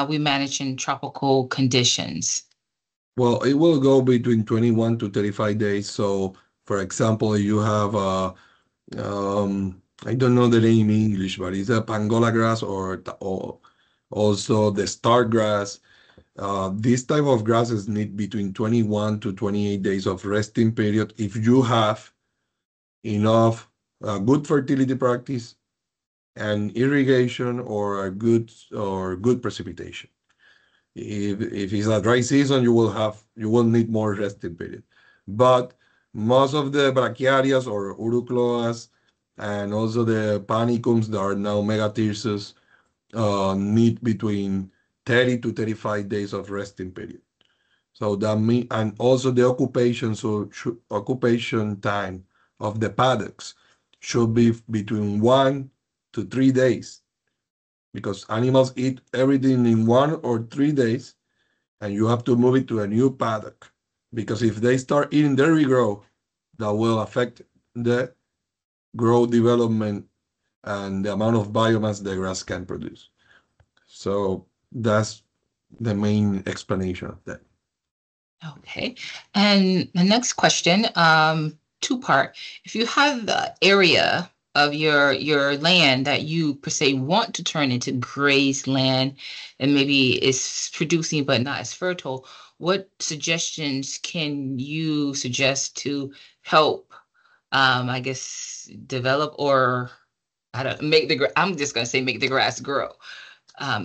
[SPEAKER 1] we manage in tropical conditions?
[SPEAKER 2] Well, it will go between 21 to 35 days. So, for example, you have I don't know the name in English, but it's a pangola grass or also the star grass. This type of grasses need between 21 to 28 days of resting period if you have enough good fertility practice and irrigation or a good precipitation. If it's a dry season, you will need more resting period. But most of the brachiarias or urucloas and also the panicums that are now megathyrsus need between 30 to 35 days of resting period. So that mean, and also the occupation, occupation time of the paddocks should be between 1 to 3 days, because animals eat everything in 1 or 3 days, and you have to move it to a new paddock. Because if they start eating their regrowth, that will affect the growth development and the amount of biomass the grass can produce. So that's the main explanation of that.
[SPEAKER 1] Okay. And the next question, two-part. If you have the area of your land that you per se want to turn into grazed land and maybe it's producing but not as fertile, what suggestions can you suggest to help I guess develop or I don't make I'm just gonna say make the grass grow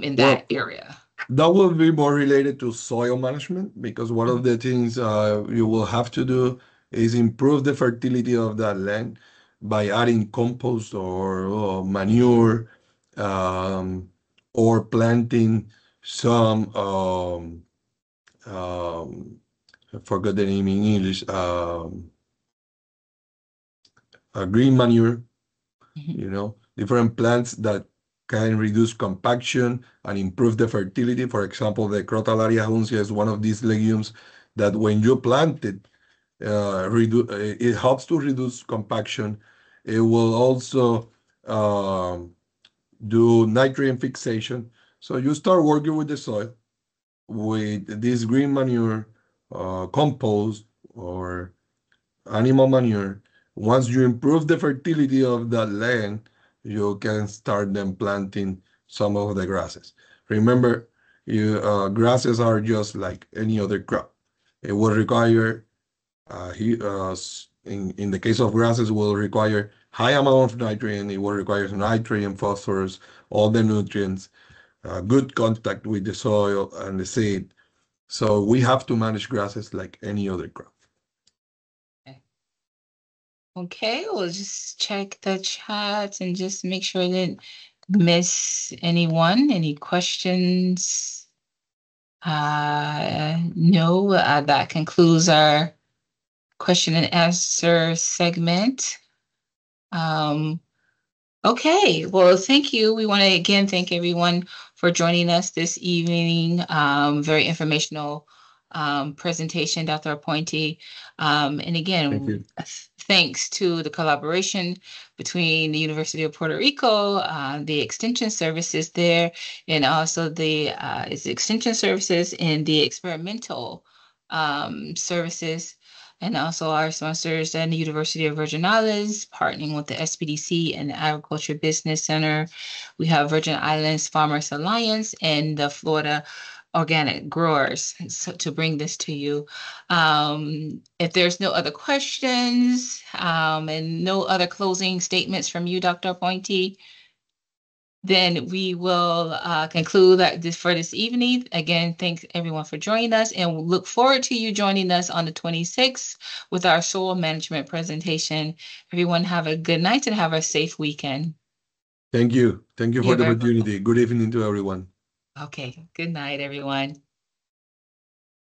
[SPEAKER 1] in that
[SPEAKER 2] Well,
[SPEAKER 1] area?
[SPEAKER 2] that will be more related to soil management, because one of
[SPEAKER 1] Mhm.
[SPEAKER 2] the things you will have to do is improve the fertility of that land by adding compost or manure, um, or planting some I forgot the name in English, a green manure,
[SPEAKER 1] Mhm.
[SPEAKER 2] different plants that can reduce compaction and improve the fertility. For example, the Crotalaria huncia is one of these legumes that when you plant it, it helps to reduce compaction. It will also do nitrogen fixation. So you start working with the soil with this green manure, compost, or animal manure once you improve the fertility of that land, you can start then planting some of the grasses. Remember, grasses are just like any other crop. It will require, in the case of grasses, will require high amount of nitrogen. It will require nitrogen, phosphorus, all the nutrients, good contact with the soil and the seed. So we have to manage grasses like any other crop.
[SPEAKER 1] Okay, we'll just check the chat and just make sure I didn't miss anyone. Any questions? No, that concludes our question and answer segment. Okay, well, thank you. We want to again thank everyone for joining us this evening. Very informational presentation, Dr. Aponte. And again, thanks to the collaboration between the University of Puerto Rico, the extension services there, and also the extension services and the experimental services. And also our sponsors and the University of Virgin Islands, partnering with the SPDC and the Agriculture Business Center. We have Virgin Islands Farmers Alliance and the Florida Organic Growers to bring this to you. If there's no other questions and no other closing statements from you, Dr. Aponte, then we will conclude for this evening. Again, thanks everyone for joining us, and we'll look forward to you joining us on the 26th with our soil management presentation. Everyone have a good night and have a safe weekend.
[SPEAKER 2] Thank you. Thank you for the opportunity. Good evening to everyone.
[SPEAKER 1] Okay. Good night, everyone.